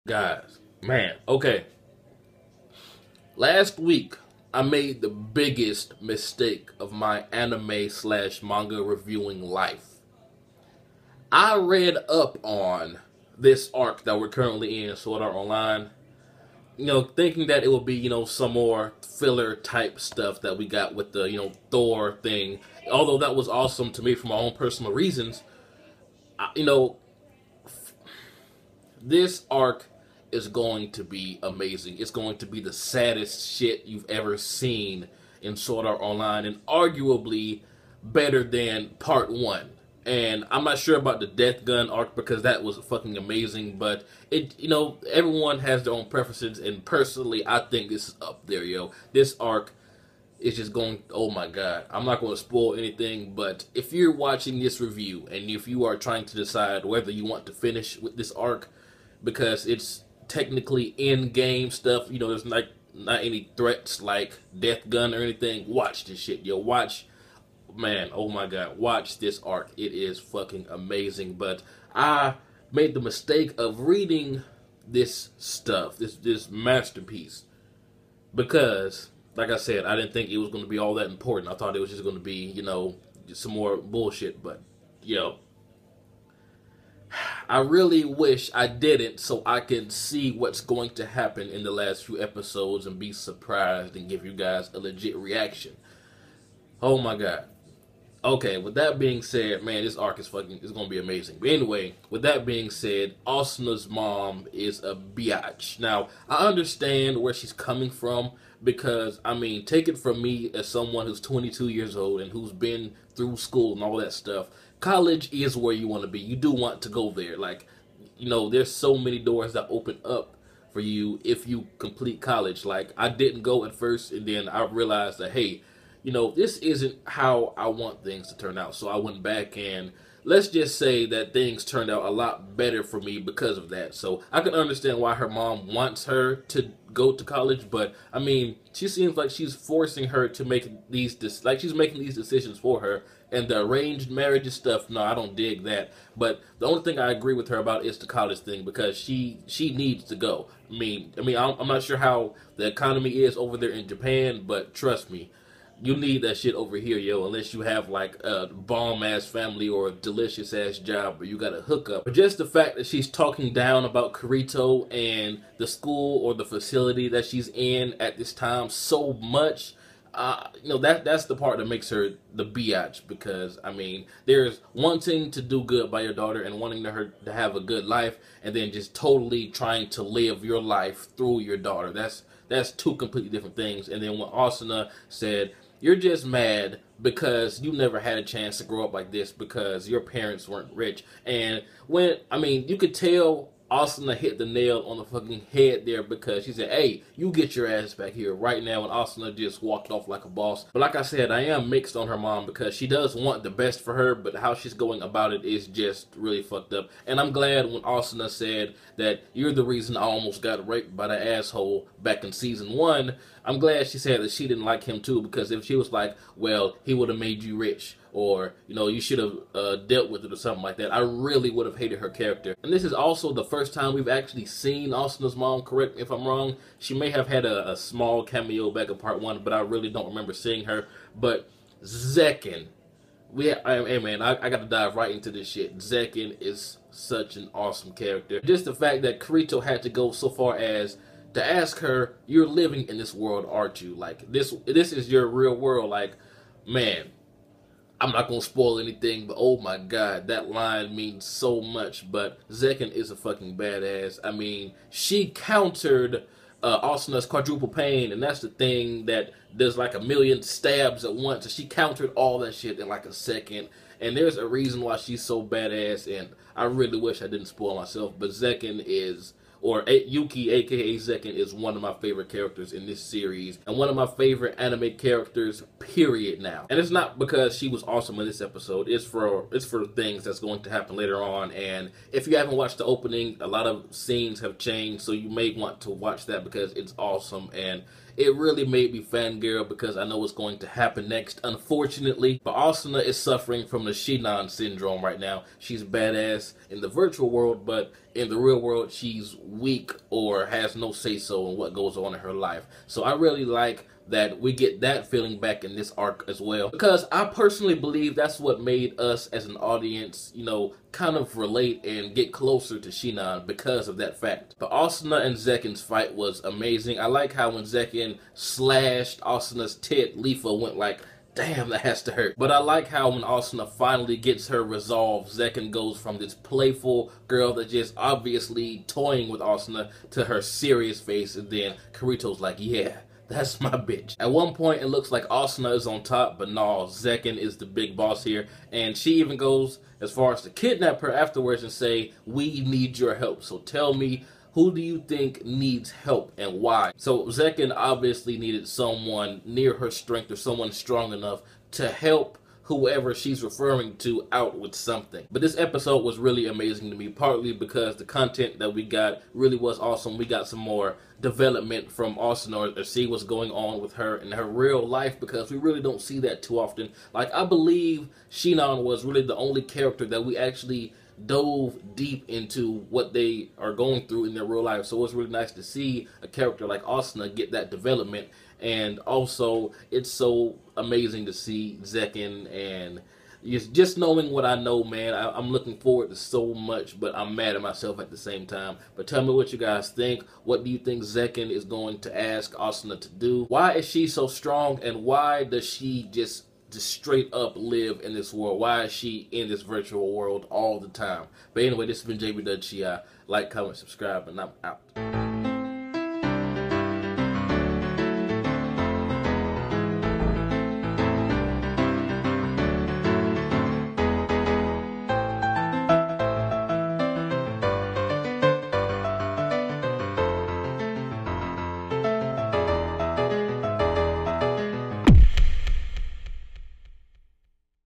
Guys, man, okay. Last week, I made the biggest mistake of my anime slash manga reviewing life. I read up on this arc that we're currently in, Sword Art Online, thinking that it would be, some more filler type stuff that we got with the, Thor thing. Although that was awesome to me for my own personal reasons, I, you know, this arc is going to be amazing. It's going to be the saddest shit you've ever seen in Sword Art Online, and arguably better than part one. And I'm not sure about the Death Gun arc because that was fucking amazing, but everyone has their own preferences, and personally, I think this is up there, yo. This arc is just going, oh my god. I'm not going to spoil anything, but if you're watching this review and if you are trying to decide whether you want to finish with this arc, because it's technically in-game stuff. There's like not any threats like Death Gun or anything. Watch this shit, yo. Watch, man. Oh my god, watch this arc. It is fucking amazing. But I made the mistake of reading this stuff, this masterpiece, because, like I said, I didn't think it was going to be all that important. I thought it was just going to be, just some more bullshit. But yo, I really wish I didn't so I can see what's going to happen in the last few episodes and be surprised and give you guys a legit reaction. Oh my god. Okay, with that being said, man, this arc is gonna be amazing. But anyway, with that being said, Asuna's mom is a biatch. Now, I understand where she's coming from because, I mean, take it from me as someone who's 22 years old and who's been through school and all that stuff. College is where you want to be. You do want to go there. Like, there's so many doors that open up for you if you complete college. Like, I didn't go at first, and then I realized that, hey, this isn't how I want things to turn out. So I went back, and let's just say that things turned out a lot better for me because of that. So I can understand why her mom wants her to go to college, but I mean, she seems like she's forcing her to make like she's making these decisions for her. And the arranged marriage stuff, no, I don't dig that. But the only thing I agree with her about is the college thing, because she needs to go. I'm not sure how the economy is over there in Japan, but trust me, you need that shit over here, yo, unless you have like a bomb-ass family or a delicious-ass job or you got a hookup. But just the fact that she's talking down about Kirito and the school or the facility that she's in at this time so much, that's the part that makes her the biatch, because, I mean, there's wanting to do good by your daughter and wanting her to have a good life, and then just totally trying to live your life through your daughter. That's two completely different things. And then when Asuna said, you're just mad because you never had a chance to grow up like this because your parents weren't rich. And you could tell Asuna hit the nail on the fucking head there, because she said, hey, you get your ass back here right now, and Asuna just walked off like a boss. But like I said, I am mixed on her mom, because she does want the best for her, but how she's going about it is just really fucked up. And I'm glad when Asuna said that you're the reason I almost got raped by the asshole back in season 1, I'm glad she said that she didn't like him too, because if she was like, well, he would have made you rich, or, you should have dealt with it or something like that, I really would have hated her character. And this is also the first time we've actually seen Asuna's mom, correct me if I'm wrong. She may have had a small cameo back in part 1, but I really don't remember seeing her. But Zekken, hey man, I gotta dive right into this shit. Zekken is such an awesome character. Just the fact that Kirito had to go so far as to ask her, you're living in this world, aren't you? Like, this is your real world. Like, man, I'm not going to spoil anything, but oh my god, that line means so much. But Zekken is a fucking badass. I mean, she countered Asuna's quadruple pain, and that's the thing that does like a million stabs at once. And she countered all that shit in like a second. And there's a reason why she's so badass, and I really wish I didn't spoil myself, but Zekken is, or Yuuki, aka Zekken, is one of my favorite characters in this series, and one of my favorite anime characters, period, now. And it's not because she was awesome in this episode, it's for things that's going to happen later on. And if you haven't watched the opening, a lot of scenes have changed, so you may want to watch that because it's awesome, and it really made me fangirl because I know what's going to happen next, unfortunately. But Asuna is suffering from the Shinan syndrome right now. She's badass in the virtual world, but in the real world, she's weak or has no say-so in what goes on in her life. So I really like that we get that feeling back in this arc as well, because I personally believe that's what made us as an audience, you know, kind of relate and get closer to Shinan because of that fact. But Asuna and Zekken's fight was amazing. I like how when Zekken slashed Asuna's tit, Leafa went like, damn, that has to hurt. But I like how when Asuna finally gets her resolve, Zekken goes from this playful girl that just obviously toying with Asuna to her serious face, and then Kirito's like, yeah, that's my bitch. At one point, it looks like Asuna is on top, but no, Zekken is the big boss here. And she even goes as far as to kidnap her afterwards and say, we need your help. So tell me, who do you think needs help and why? So Zekken obviously needed someone near her strength or someone strong enough to help whoever she's referring to out with something. But this episode was really amazing to me, partly because the content that we got really was awesome. We got some more development from Asuna, or see what's going on with her in her real life, because we really don't see that too often. Like, I believe Shinan was really the only character that we actually dove deep into what they are going through in their real life. So it's really nice to see a character like Asuna get that development. And also, it's so amazing to see Zekken, and just knowing what I know, man, I'm looking forward to so much, but I'm mad at myself at the same time. But tell me what you guys think. What do you think Zekken is going to ask Asuna to do? Why is she so strong, and why does she just straight up live in this world? Why is she in this virtual world all the time? But anyway, this has been jbDAuchiha. Like, comment, subscribe, and I'm out.